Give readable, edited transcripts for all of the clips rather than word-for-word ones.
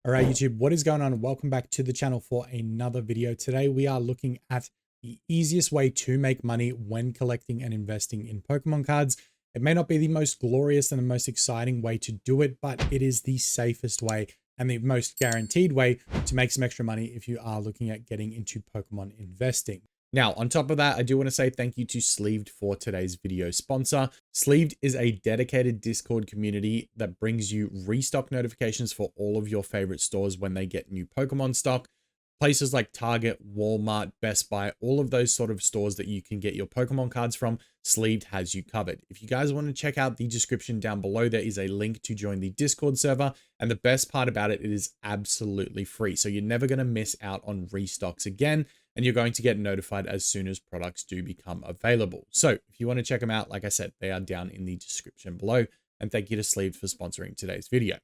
All right, YouTube, what is going on? Welcome back to the channel for another video. Today, we are looking at the easiest way to make money when collecting and investing in Pokemon cards. It may not be the most glorious and the most exciting way to do it, but it is the safest way and the most guaranteed way to make some extra money if you are looking at getting into Pokemon investing. Now, on top of that, I do want to say thank you to Sleeved for today's video sponsor. Sleeved is a dedicated Discord community that brings you restock notifications for all of your favorite stores when they get new Pokemon stock. Places like Target, Walmart, Best Buy, all of those sort of stores that you can get your Pokemon cards from, Sleeved has you covered. If you guys want to check out the description down below, there is a link to join the Discord server. And the best part about it, it is absolutely free. So you're never going to miss out on restocks again. And you're going to get notified as soon as products do become available. So if you want to check them out, like I said, they are down in the description below. And thank you to Sleeved for sponsoring today's video.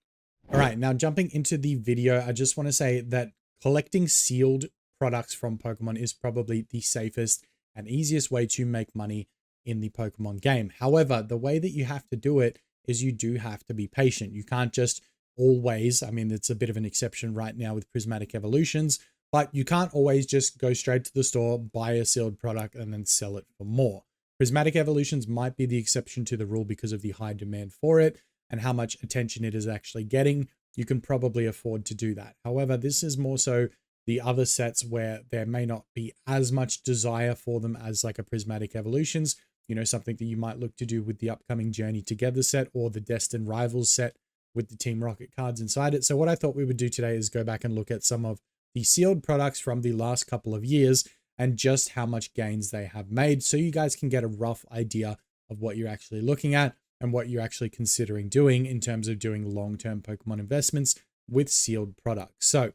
All right, now jumping into the video, I just want to say that collecting sealed products from Pokemon is probably the safest and easiest way to make money in the Pokemon game. However, the way that you have to do it is you do have to be patient. You can't just always, I mean, it's a bit of an exception right now with Prismatic Evolutions, but you can't always just go straight to the store, buy a sealed product, and then sell it for more. Prismatic Evolutions might be the exception to the rule because of the high demand for it and how much attention it is actually getting. You can probably afford to do that. However, this is more so the other sets where there may not be as much desire for them as like a Prismatic Evolutions, you know, something that you might look to do with the upcoming Journey Together set or the Destined Rivals set with the Team Rocket cards inside it. So what I thought we would do today is go back and look at some of the sealed products from the last couple of years and just how much gains they have made, so you guys can get a rough idea of what you're actually looking at and what you're actually considering doing in terms of doing long-term Pokemon investments with sealed products. So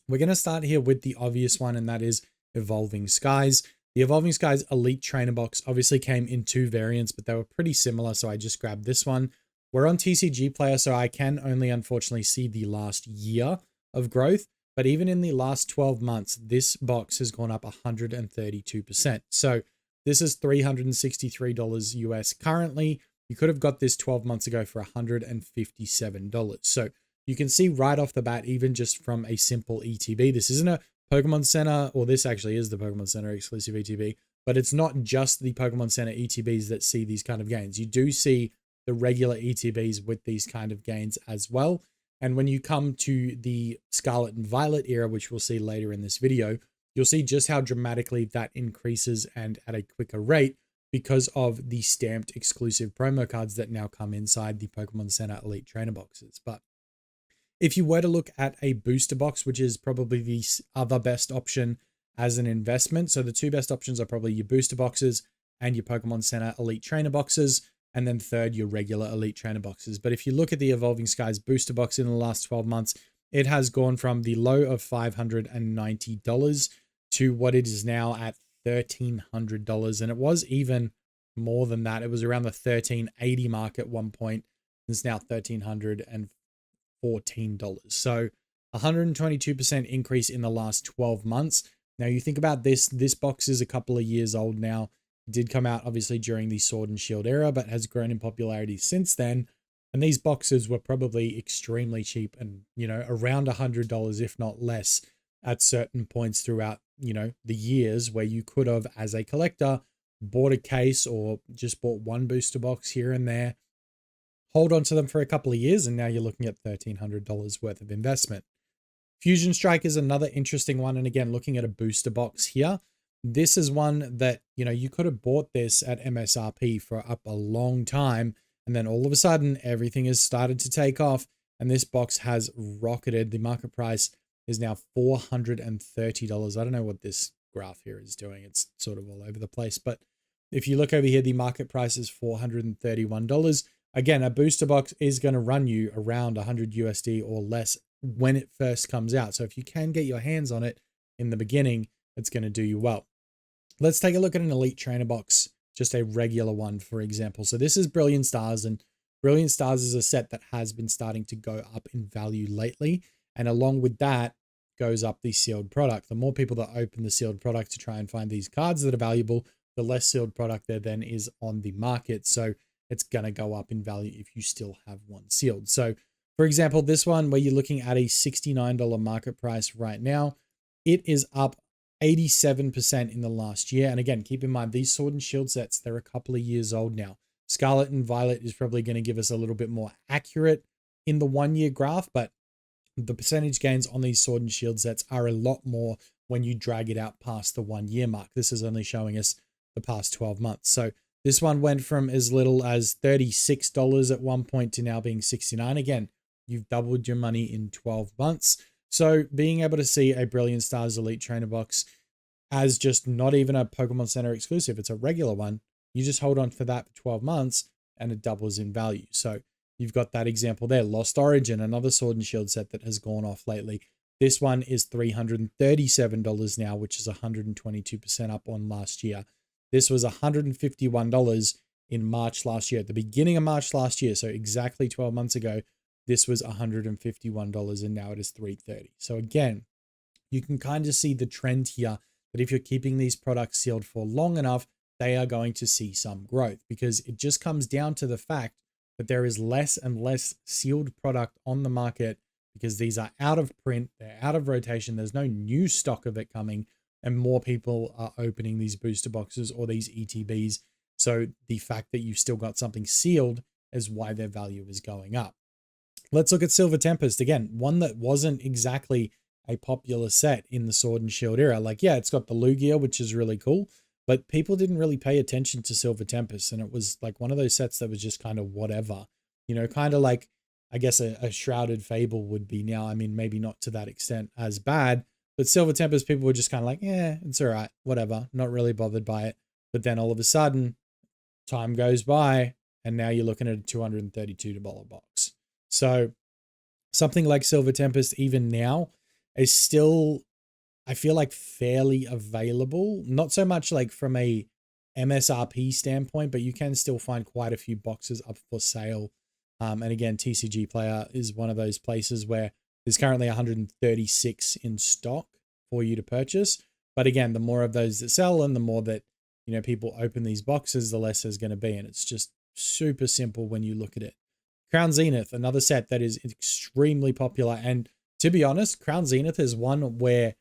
we're going to start here with the obvious one, and that is Evolving Skies. The Evolving Skies Elite Trainer Box obviously came in two variants, but they were pretty similar, so I just grabbed this one. We're on TCG Player, so I can only unfortunately see the last year of growth. But even in the last 12 months, this box has gone up 132%. So this is $363 US currently. You could have got this 12 months ago for $157. So you can see right off the bat, even just from a simple ETB, this isn't a Pokemon Center, or this actually is the Pokemon Center exclusive ETB, but it's not just the Pokemon Center ETBs that see these kind of gains. You do see the regular ETBs with these kind of gains as well. And when you come to the Scarlet and Violet era, which we'll see later in this video, you'll see just how dramatically that increases and at a quicker rate because of the stamped exclusive promo cards that now come inside the Pokemon Center Elite Trainer boxes. But if you were to look at a booster box, which is probably the other best option as an investment, so the two best options are probably your booster boxes and your Pokemon Center Elite Trainer boxes. And then third, your regular Elite Trainer boxes. But if you look at the Evolving Skies booster box in the last 12 months, it has gone from the low of $590 to what it is now at $1,300. And it was even more than that. It was around the $1,380 mark at one point. It's now $1,314. So 122% increase in the last 12 months. Now you think about this box is a couple of years old now. Did come out obviously during the Sword and Shield era, but has grown in popularity since then. And these boxes were probably extremely cheap and, you know, around $100, if not less, at certain points throughout, you know, the years where you could have, as a collector, bought a case or just bought one booster box here and there, hold on to them for a couple of years, and now you're looking at $1,300 worth of investment. Fusion Strike is another interesting one. And again, looking at a booster box here, this is one that, you know, you could have bought this at MSRP for up a long time. And then all of a sudden, everything has started to take off. And this box has rocketed. The market price is now $430. I don't know what this graph here is doing. It's sort of all over the place. But if you look over here, the market price is $431. Again, a booster box is going to run you around 100 USD or less when it first comes out. So if you can get your hands on it in the beginning, it's going to do you well. Let's take a look at an Elite Trainer box, just a regular one, for example. So this is Brilliant Stars, and Brilliant Stars is a set that has been starting to go up in value lately. And along with that goes up the sealed product. The more people that open the sealed product to try and find these cards that are valuable, the less sealed product there then is on the market. So it's going to go up in value if you still have one sealed. So For example, this one where you're looking at a $69 market price right now, it is up 87% in the last year. And again, keep in mind, these Sword and Shield sets, they're a couple of years old now. Scarlet and Violet is probably going to give us a little bit more accurate in the 1 year graph, but the percentage gains on these Sword and Shield sets are a lot more when you drag it out past the 1 year mark. This is only showing us the past 12 months. So this one went from as little as $36 at one point to now being $69. Again, you've doubled your money in 12 months. So being able to see a Brilliant Stars Elite Trainer box as just not even a Pokemon Center exclusive, it's a regular one, you just hold on for that for 12 months and it doubles in value. So you've got that example there. Lost Origin, another Sword and Shield set that has gone off lately. This one is $337 now, which is 122% up on last year. This was $151 in March last year, at the beginning of March last year. So exactly 12 months ago, this was $151 and now it is $330. So again, you can kind of see the trend here that if you're keeping these products sealed for long enough, they are going to see some growth, because it just comes down to the fact that there is less and less sealed product on the market because these are out of print, they're out of rotation, there's no new stock of it coming, and more people are opening these booster boxes or these ETBs. So the fact that you've still got something sealed is why their value is going up. Let's look at Silver Tempest. Again, one that wasn't exactly a popular set in the Sword and Shield era. Like, yeah, it's got the Lugia, which is really cool, but people didn't really pay attention to Silver Tempest. And it was like one of those sets that was just kind of whatever, you know, kind of like, I guess a Shrouded Fable would be now. I mean, maybe not to that extent as bad, but Silver Tempest, people were just kind of like, yeah, it's all right, whatever, not really bothered by it. But then all of a sudden, time goes by, and now you're looking at a $232 box. So something like Silver Tempest, even now, is still, I feel like, fairly available. Not so much like from a MSRP standpoint, but you can still find quite a few boxes up for sale. And again, TCG Player is one of those places where there's currently 136 in stock for you to purchase. But again, the more of those that sell and the more that, you know, people open these boxes, the less there's going to be. And it's just super simple when you look at it. Crown Zenith, another set that is extremely popular. And to be honest, Crown Zenith is one where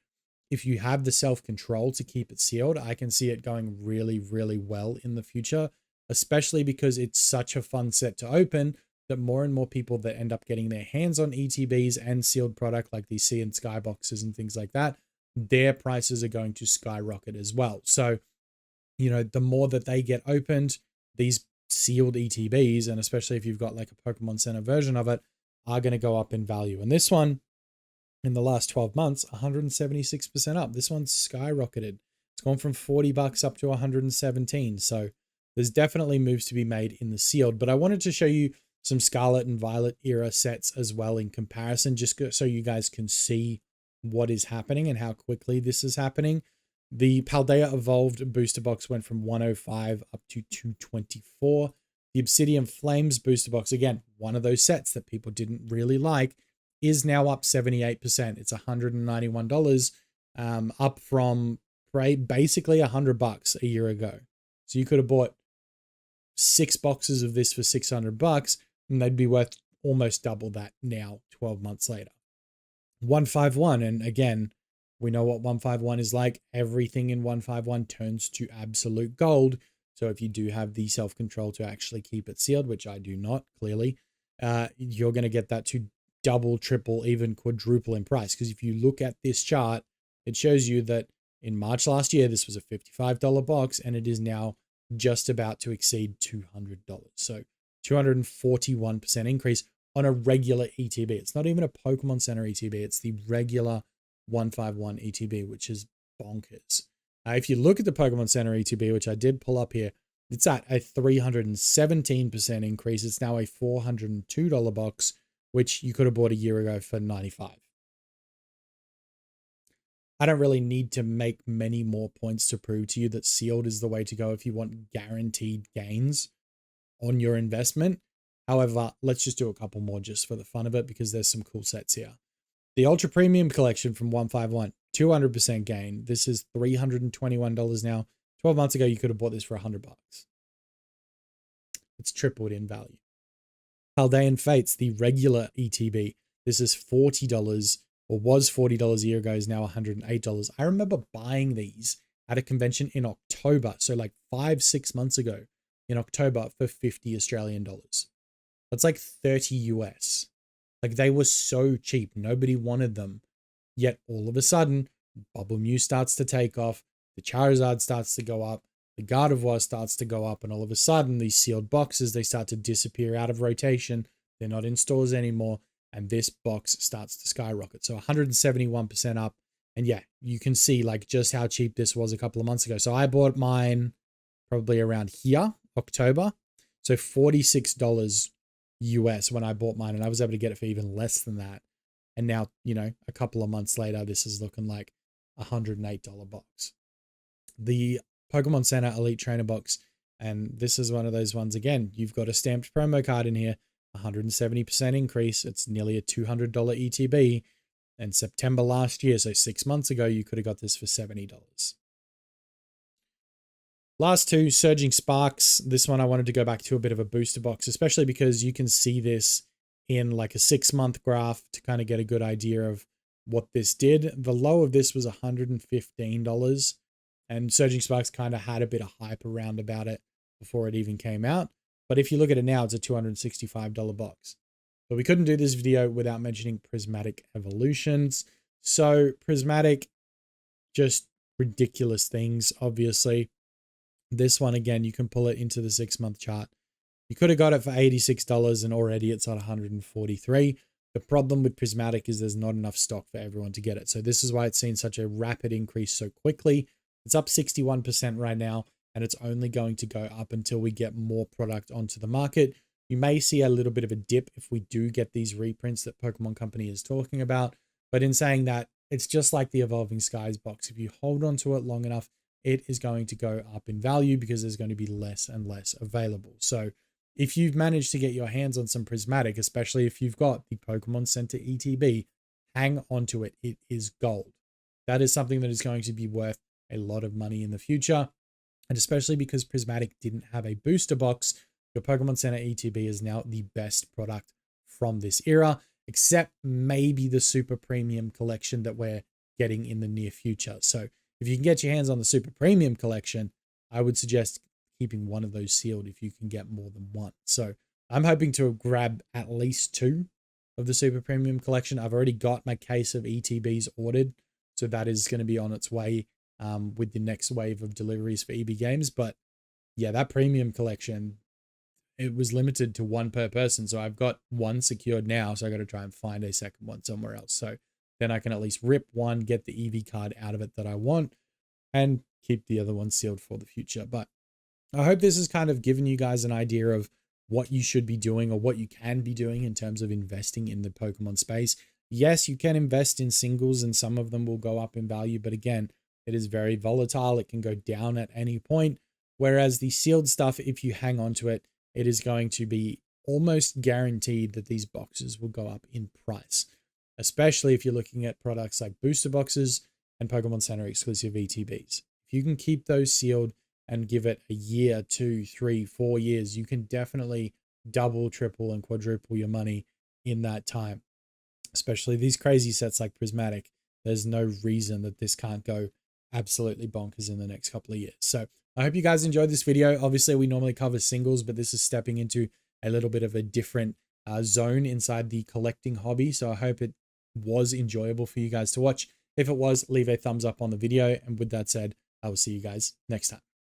if you have the self-control to keep it sealed, I can see it going really, really well in the future, especially because it's such a fun set to open that more and more people that end up getting their hands on ETBs and sealed product like these Sea and Sky boxes and things like that, their prices are going to skyrocket as well. So, you know, the more that they get opened, these sealed ETBs, and especially if you've got like a Pokemon Center version of it, are going to go up in value. And this one, in the last 12 months, 176% up. This one's skyrocketed. It's gone from $40 up to 117. So there's definitely moves to be made in the sealed. But I wanted to show you some Scarlet and Violet era sets as well in comparison, just so you guys can see what is happening and how quickly this is happening. The Paldea Evolved booster box went from 105 up to 224. The Obsidian Flames booster box, again, one of those sets that people didn't really like, is now up 78%. It's $191, up from basically $100 a year ago. So you could have bought 6 boxes of this for $600, and they'd be worth almost double that now, 12 months later. 151, and again, we know what 151 is like. Everything in 151 turns to absolute gold. So if you do have the self-control to actually keep it sealed, which I do not, clearly, you're going to get that to double, triple, even quadruple in price. Because if you look at this chart, it shows you that in March last year, this was a $55 box, and it is now just about to exceed $200. So 241% increase on a regular ETB. It's not even a Pokemon Center ETB. It's the regular 151 ETB, which is bonkers. If you look at the Pokemon Center ETB, which I did pull up here, it's at a 317% increase. It's now a $402 box, which you could have bought a year ago for $95. I don't really need to make many more points to prove to you that sealed is the way to go if you want guaranteed gains on your investment. However, let's just do a couple more just for the fun of it, because there's some cool sets here. The Ultra Premium Collection from 151, 200% gain. This is $321 now. 12 months ago, you could have bought this for $100. It's tripled in value. Paldean Fates, the regular ETB. This is $40 or was $40 a year ago, is now $108. I remember buying these at a convention in October. So like 5-6 months ago in October for 50 Australian dollars. That's like 30 US. Like they were so cheap. Nobody wanted them. Yet all of a sudden, Bubble Mew starts to take off. The Charizard starts to go up. The Gardevoir starts to go up. And all of a sudden, these sealed boxes, they start to disappear out of rotation. They're not in stores anymore. And this box starts to skyrocket. So 171% up. And yeah, you can see like just how cheap this was a couple of months ago. So I bought mine probably around here, October. So $46 US when I bought mine. And I was able to get it for even less than that. And now, you know, a couple of months later, this is looking like a $108 box. The Pokemon Center Elite Trainer box. And this is one of those ones, again, you've got a stamped promo card in here, 170% increase. It's nearly a $200 ETB. And September last year, so 6 months ago, you could have got this for $70. Last two, Surging Sparks. This one I wanted to go back to a bit of a booster box, especially because you can see this in like a 6-month graph to kind of get a good idea of what this did. The low of this was $115. And Surging Sparks kind of had a bit of hype around about it before it even came out. But if you look at it now, it's a $265 box. But we couldn't do this video without mentioning Prismatic Evolutions. So Prismatic, just ridiculous things, obviously. This one, again, you can pull it into the 6-month chart. You could have got it for $86 and already it's at $143. The problem with Prismatic is there's not enough stock for everyone to get it. So this is why it's seen such a rapid increase so quickly. It's up 61% right now, and it's only going to go up until we get more product onto the market. You may see a little bit of a dip if we do get these reprints that Pokemon Company is talking about. But in saying that, it's just like the Evolving Skies box. If you hold on to it long enough, it is going to go up in value because there's going to be less and less available. So if you've managed to get your hands on some Prismatic, especially if you've got the Pokemon Center ETB, hang on to it. It is gold. That is something that is going to be worth a lot of money in the future. And especially because Prismatic didn't have a booster box, your Pokemon Center ETB is now the best product from this era, except maybe the Super Premium collection that we're getting in the near future. So if you can get your hands on the Super Premium collection, I would suggest keeping one of those sealed if you can get more than one. So I'm hoping to grab at least 2 of the Super Premium collection. I've already got my case of ETBs ordered, so that is going to be on its way with the next wave of deliveries for EB Games. But yeah, that premium collection, it was limited to 1 per person. So I've got 1 secured now. So I got to try and find a second one somewhere else. So then I can at least rip 1, get the EV card out of it that I want, and keep the other one sealed for the future. But I hope this has kind of given you guys an idea of what you should be doing or what you can be doing in terms of investing in the Pokemon space. Yes, you can invest in singles and some of them will go up in value. But again, it is very volatile. It can go down at any point. Whereas the sealed stuff, if you hang on to it, it is going to be almost guaranteed that these boxes will go up in price, especially if you're looking at products like booster boxes and Pokemon Center exclusive ETBs. If you can keep those sealed and give it a year, 2, 3, 4 years, you can definitely double, triple, and quadruple your money in that time. Especially these crazy sets like Prismatic. There's no reason that this can't go absolutely bonkers in the next couple of years. So I hope you guys enjoyed this video. Obviously, we normally cover singles, but this is stepping into a little bit of a different zone inside the collecting hobby. So I hope it was enjoyable for you guys to watch. If it was, leave a thumbs up on the video. And with that said, I will see you guys next time.